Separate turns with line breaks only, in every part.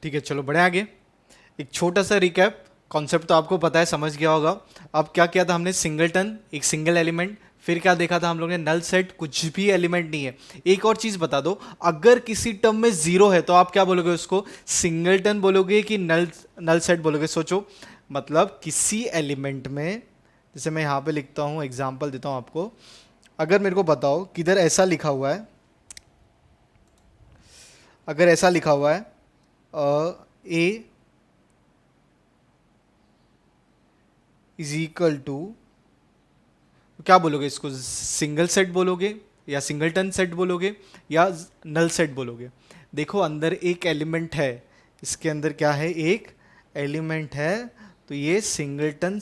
ठीक है, चलो बढ़े आगे। एक छोटा सा रिकैप, कॉन्सेप्ट तो आपको पता है, समझ गया होगा। अब क्या किया था हमने, सिंगलटन, एक सिंगल एलिमेंट। फिर क्या देखा था हम लोग ने, नल सेट, कुछ भी एलिमेंट नहीं है। एक और चीज बता दो, अगर किसी टर्म में जीरो है तो आप क्या बोलोगे उसको, सिंगलटन बोलोगे कि नल नल सेट बोलोगे? सोचो, मतलब किसी एलिमेंट में, जैसे मैं यहाँ पे लिखता हूँ, एग्जाम्पल देता हूँ आपको। अगर मेरे को बताओ किधर ऐसा लिखा हुआ है, अगर ऐसा लिखा हुआ है ए इज इक्वल टू, क्या बोलोगे इसको, सिंगल सेट बोलोगे या सिंगलटन सेट बोलोगे या नल सेट बोलोगे? देखो अंदर एक एलिमेंट है, इसके अंदर क्या है, एक एलिमेंट है, तो ये सिंगलटन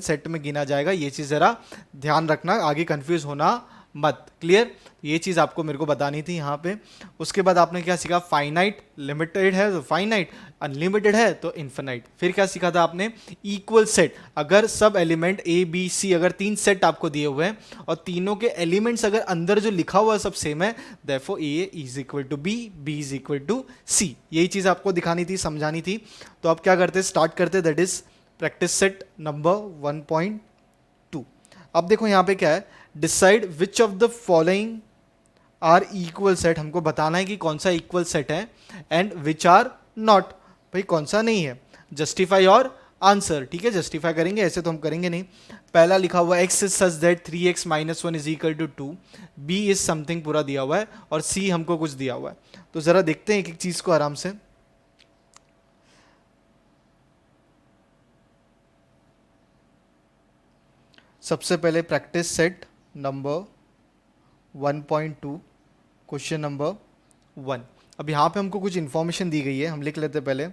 सेट में गिना जाएगा। ये चीज़ ज़रा ध्यान रखना, आगे कंफ्यूज होना मत। क्लियर? ये चीज़ आपको मेरे को बतानी थी यहाँ पे। उसके बाद आपने क्या सीखा, फाइनाइट, लिमिटेड है तो फाइनाइट, अनलिमिटेड है तो इन्फिनाइट। फिर क्या सीखा था आपने, इक्वल सेट। अगर सब एलिमेंट ए बी सी, अगर तीन सेट आपको दिए हुए हैं और तीनों के एलिमेंट्स अगर अंदर जो लिखा हुआ है सब सेम है, therefore A is equal to B, B is equal to C. यही चीज़ आपको दिखानी थी, समझानी थी। तो आप क्या करते, स्टार्ट करते, that is practice set number 1.2। अब देखो यहाँ पे क्या है, decide which of the following are equal set. हमको बताना है कि कौन सा इक्वल सेट है, एंड विच आर नॉट, भाई कौन सा नहीं है। जस्टिफाई और आंसर, ठीक है, जस्टिफाई करेंगे, ऐसे तो हम करेंगे नहीं। पहला लिखा हुआ X is such that 3x minus one is equal to 2, B is something पूरा दिया हुआ है, और सी हमको कुछ दिया हुआ है। तो जरा देखते हैं एक एक चीज को आराम से। सबसे पहले practice set number 1.2, question number 1। अब यहाँ पे हमको कुछ इन्फॉर्मेशन दी गई है, हम लिख लेते हैं पहले,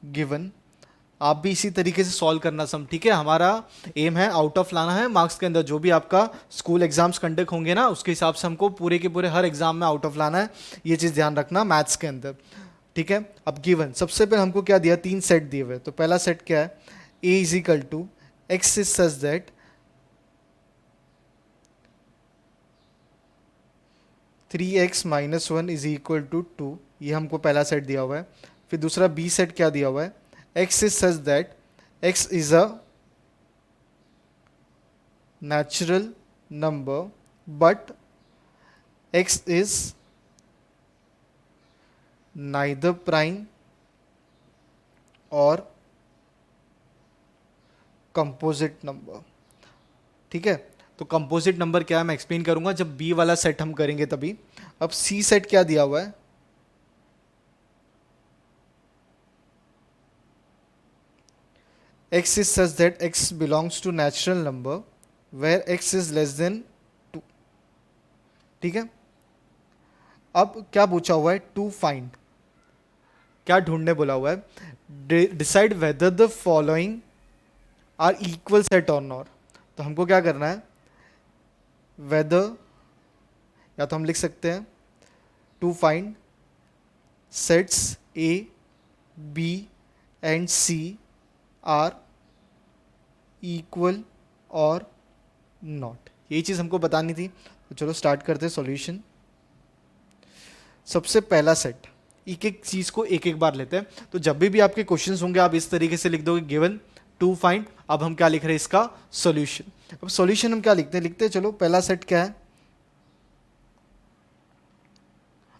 गिवन। आप भी इसी तरीके से सॉल्व करना सम, ठीक है। हमारा एम है आउट ऑफ लाना है मार्क्स के अंदर, जो भी आपका स्कूल एग्जाम्स कंडक्ट होंगे ना, उसके हिसाब से हमको पूरे के पूरे हर एग्जाम में आउट ऑफ लाना है। ये चीज़ ध्यान रखना मैथ्स के अंदर, ठीक है। अब गिवन, सबसे पहले हमको क्या दिया, तीन सेट दिए हुए। तो पहला सेट क्या है, A is equal to X is such that 3x minus one is equal to 2, ये हमको पहला सेट दिया हुआ है। फिर दूसरा बी सेट क्या दिया हुआ है, x is such that x is a natural number but x is neither prime और कंपोजिट नंबर, ठीक है। तो कंपोजिट नंबर क्या है मैं एक्सप्लेन करूंगा जब बी वाला सेट हम करेंगे तभी। अब सी सेट क्या दिया हुआ है, x is such that x belongs to natural number where x is less than 2, ठीक है। अब क्या पूछा हुआ है, टू फाइंड, क्या ढूंढने बोला हुआ है, decide whether the following are equal set और नॉट। तो हमको क्या करना है, वेदर, या तो हम लिख सकते हैं to find sets A B and C are equal और नॉट, यही चीज़ हमको बतानी थी। तो चलो स्टार्ट करते हैं सॉल्यूशन। सबसे पहला सेट, एक एक चीज़ को एक एक बार लेते हैं। तो जब भी आपके क्वेश्चंस होंगे आप इस तरीके से लिख दोगे, गिवन टू फाइंड। अब हम क्या लिख रहे हैं, इसका सॉल्यूशन। अब सॉल्यूशन हम क्या लिखते हैं, चलो पहला सेट क्या है।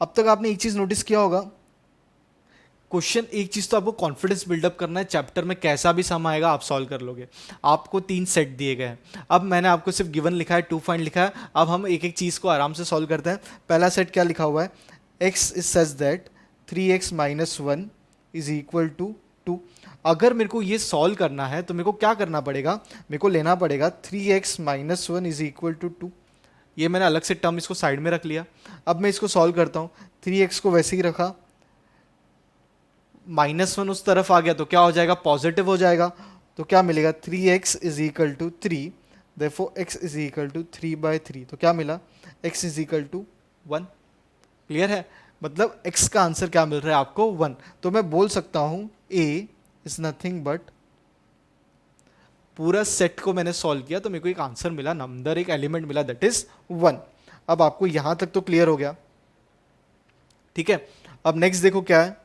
अब तक आपने एक चीज़ नोटिस किया होगा, क्वेश्चन, एक चीज तो आपको कॉन्फिडेंस बिल्डअप करना है, चैप्टर में कैसा भी सम आएगा आप सॉल्व कर लोगे। आपको तीन सेट दिए गए हैं, अब मैंने आपको सिर्फ गिवन लिखा है, टू फाइंड लिखा है। अब हम एक एक चीज को आराम से सॉल्व करते हैं। पहला सेट क्या लिखा हुआ है, x is such that 3x minus one is equal to 2। अगर मेरे को ये सॉल्व करना है तो मेरे को क्या करना पड़ेगा, मेरे को लेना पड़ेगा 3x minus one is equal to 2। ये मैंने अलग से टर्म इसको साइड में रख लिया। अब मैं इसको सॉल्व करता हूँ, 3x को वैसे ही रखा, माइनस वन उस तरफ आ गया तो क्या हो जाएगा, पॉजिटिव हो जाएगा। तो क्या मिलेगा, 3x is equal to 3, therefore x is equal to 3/3। तो क्या मिला, x is equal to 1। Clear है, मतलब x का आंसर क्या मिल रहा है आपको, 1। तो मैं बोल सकता हूं a इज नथिंग बट, पूरा सेट को मैंने सॉल्व किया तो मेरे को एक आंसर मिला, नंबर एक एलिमेंट मिला, दैट इज 1। अब आपको यहां तक तो क्लियर हो गया, ठीक है। अब नेक्स्ट देखो क्या है,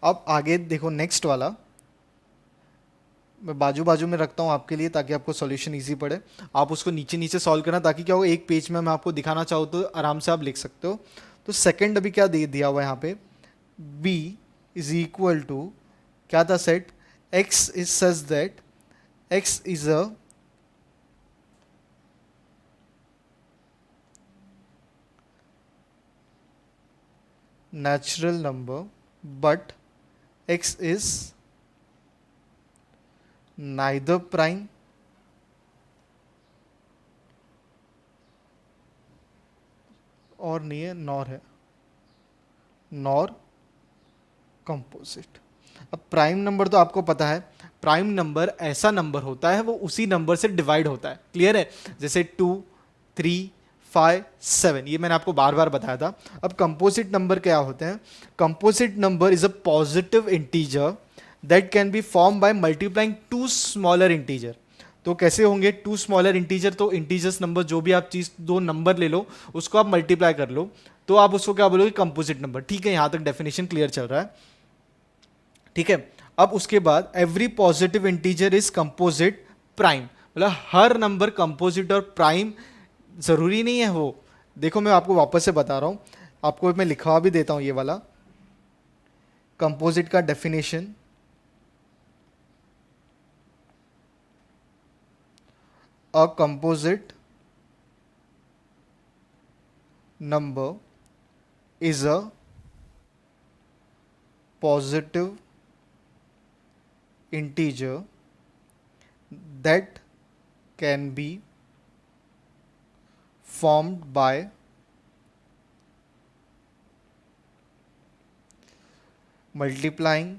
अब आगे देखो नेक्स्ट वाला, मैं बाजू बाजू में रखता हूँ आपके लिए ताकि आपको सॉल्यूशन इजी पड़े। आप उसको नीचे नीचे सॉल्व करना, ताकि क्या हो, एक पेज में मैं आपको दिखाना चाहूँ तो आराम से आप लिख सकते हो। तो सेकंड अभी क्या दे दिया हुआ है यहाँ पे, b इज इक्वल टू, क्या था set, x is such that x is a natural number but x is neither prime और नहीं है नॉर है नॉर कंपोजिट। अब प्राइम नंबर तो आपको पता है, प्राइम नंबर ऐसा नंबर होता है वो उसी नंबर से डिवाइड होता है, क्लियर है, जैसे 2 3 5 7, ये मैंने आपको बार बार बताया था। अब कंपोजिट नंबर क्या होते हैं, composite number is a positive integer that can be form by multiplying to smaller integer. तो कैसे होंगे टू स्मॉलर इंटीजर, तो इंटीजर्स नंबर जो भी आप चीज, दो नंबर ले लो उसको आप मल्टीप्लाई कर लो, तो आप उसको क्या बोलोगे, कंपोजिट नंबर। ठीक है, यहां तक डेफिनेशन क्लियर चल रहा है, ठीक है। अब उसके बाद every positive integer is composite prime, मतलब हर नंबर कंपोजिट और प्राइम जरूरी नहीं है वो। देखो मैं आपको वापस से बता रहा हूं, आपको मैं लिखवा भी देता हूं ये वाला कंपोजिट का definition. A composite number is a positive integer that can be formed by multiplying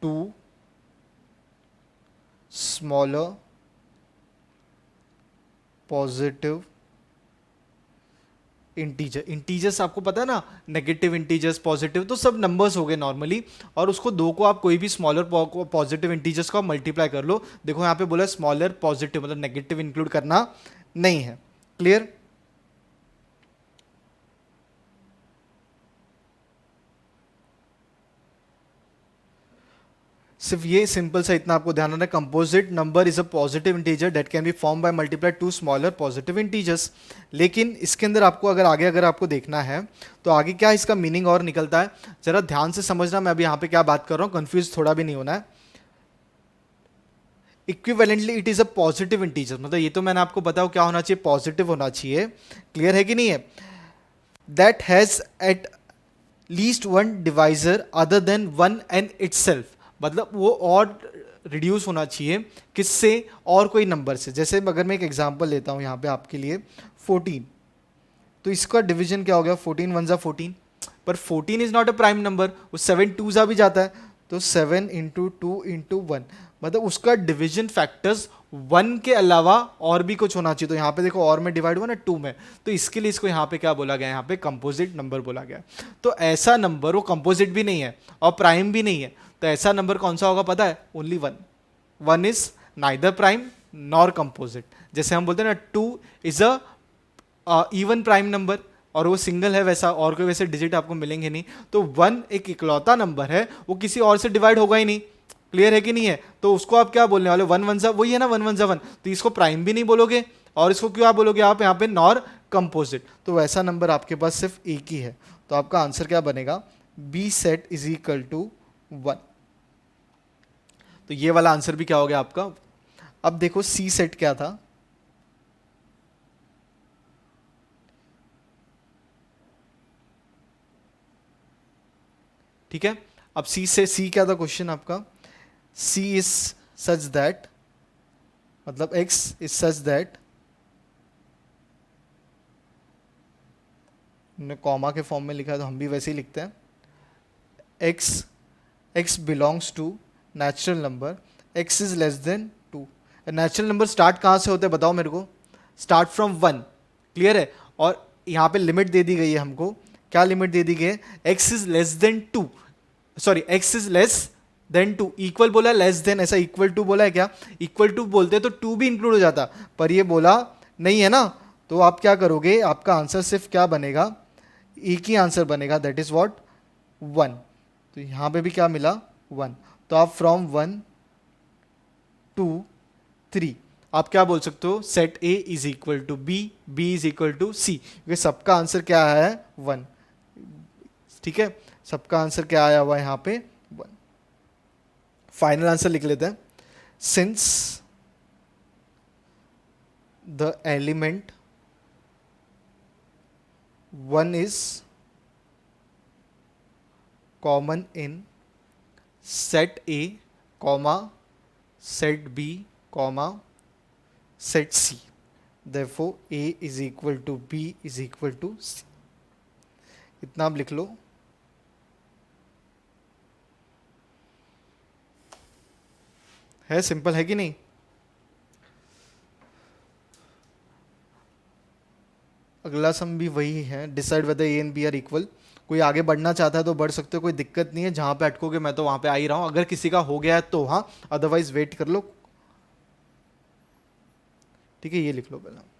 two smaller positive integer. Integers आपको पता है ना, नेगेटिव इंटीजर्स, पॉजिटिव, तो सब नंबर्स हो गए नॉर्मली, और उसको दो को आप कोई भी स्मॉलर पॉजिटिव इंटीजर्स को आप मल्टीप्लाई कर लो। देखो यहाँ पे बोला स्मॉलर पॉजिटिव, मतलब नेगेटिव इंक्लूड करना नहीं है, क्लियर। सिर्फ ये सिंपल सा इतना आपको ध्यान रखना, composite number is a positive integer that can be form by multiply two smaller positive integers. लेकिन इसके अंदर आपको अगर आगे अगर आपको देखना है तो आगे क्या इसका मीनिंग और निकलता है, जरा ध्यान से समझना, मैं अभी यहाँ पे क्या बात कर रहा हूँ, कंफ्यूज थोड़ा भी नहीं होना है। Equivalently it is a positive integer, मतलब ये तो मैंने आपको बताया क्या होना चाहिए, पॉजिटिव होना चाहिए, क्लियर है कि नहीं है। That has at least one divisor other than one and itself, मतलब वो और रिड्यूस होना चाहिए किससे, और कोई नंबर से। जैसे अगर मैं एक एग्जांपल लेता हूँ यहाँ पे आपके लिए 14, तो इसका डिवीजन क्या हो गया, 14 वन जा 14, पर 14 is not a prime number, वो 7 टू जा भी जाता है, तो 7 इंटू 2 इंटू 1, मतलब उसका डिवीजन फैक्टर्स 1 के अलावा और भी कुछ होना चाहिए। तो यहाँ पे देखो और में डिवाइड हुआ ना 2 में, तो इसके लिए इसको यहाँ पे क्या बोला गया, यहाँ पे कंपोजिट नंबर बोला गया। तो ऐसा नंबर वो कंपोजिट भी नहीं है और प्राइम भी नहीं है, तो ऐसा नंबर कौन सा होगा पता है, only 1। 1 is neither prime nor composite. जैसे हम बोलते हैं ना 2 is a even prime number, और वो सिंगल है, वैसा और कोई वैसे डिजिट आपको मिलेंगे नहीं। तो 1 एक इकलौता नंबर है, वो किसी और से डिवाइड होगा ही नहीं, क्लियर है कि नहीं है। तो उसको आप क्या बोलने वाले, 1 1 जा वही है ना, 1 1 जा 1, तो इसको प्राइम भी नहीं बोलोगे, और इसको क्या बोलोगे आप यहाँ पे, नॉर कंपोजिट। तो वैसा नंबर आपके पास सिर्फ एक ही है, तो आपका आंसर क्या बनेगा, B set is equal to 1। तो ये वाला आंसर भी क्या हो गया आपका। अब देखो सी सेट क्या था, ठीक है। अब सी से सी क्या था क्वेश्चन आपका, सी इज सच दैट, मतलब एक्स इज सच दैट, ने कॉमा के फॉर्म में लिखा है तो हम भी वैसे ही लिखते हैं, X X belongs to natural number, X is less than 2। Natural number start कहाँ से होते हैं बताओ मेरे को, स्टार्ट फ्रॉम 1, क्लियर है। और यहाँ पे लिमिट दे दी गई है हमको, क्या लिमिट दे दी गई है, x is less than 2, sorry x is less than 2, equal बोला लेस देन, ऐसा इक्वल टू बोला है क्या, इक्वल टू बोलते तो 2 भी इंक्लूड हो जाता, पर ये बोला नहीं है ना। तो आप क्या करोगे, आपका आंसर सिर्फ क्या बनेगा, एक ही आंसर बनेगा, दैट इज व्हाट 1। तो यहाँ पे भी क्या मिला 1। तो आप फ्रॉम 1 2 3 आप क्या बोल सकते हो, set A is equal to B, B is equal to C, क्योंकि सबका आंसर क्या है 1। ठीक है, सबका आंसर क्या आया हुआ है यहाँ पे 1। फाइनल आंसर लिख लेते हैं। Since the element 1 is common in set A comma set B comma set C, therefore a is equal to b is equal to c। इतना आप लिख लो। है सिंपल है कि नहीं? अगला सम भी वही है, decide whether A and B are equal. कोई आगे बढ़ना चाहता है तो बढ़ सकते हो, कोई दिक्कत नहीं है, जहां पे अटकोगे मैं तो वहां पे आ ही रहा हूं। अगर किसी का हो गया है तो हाँ, अदरवाइज वेट कर लो। ठीक है, ये लिख लो पहले।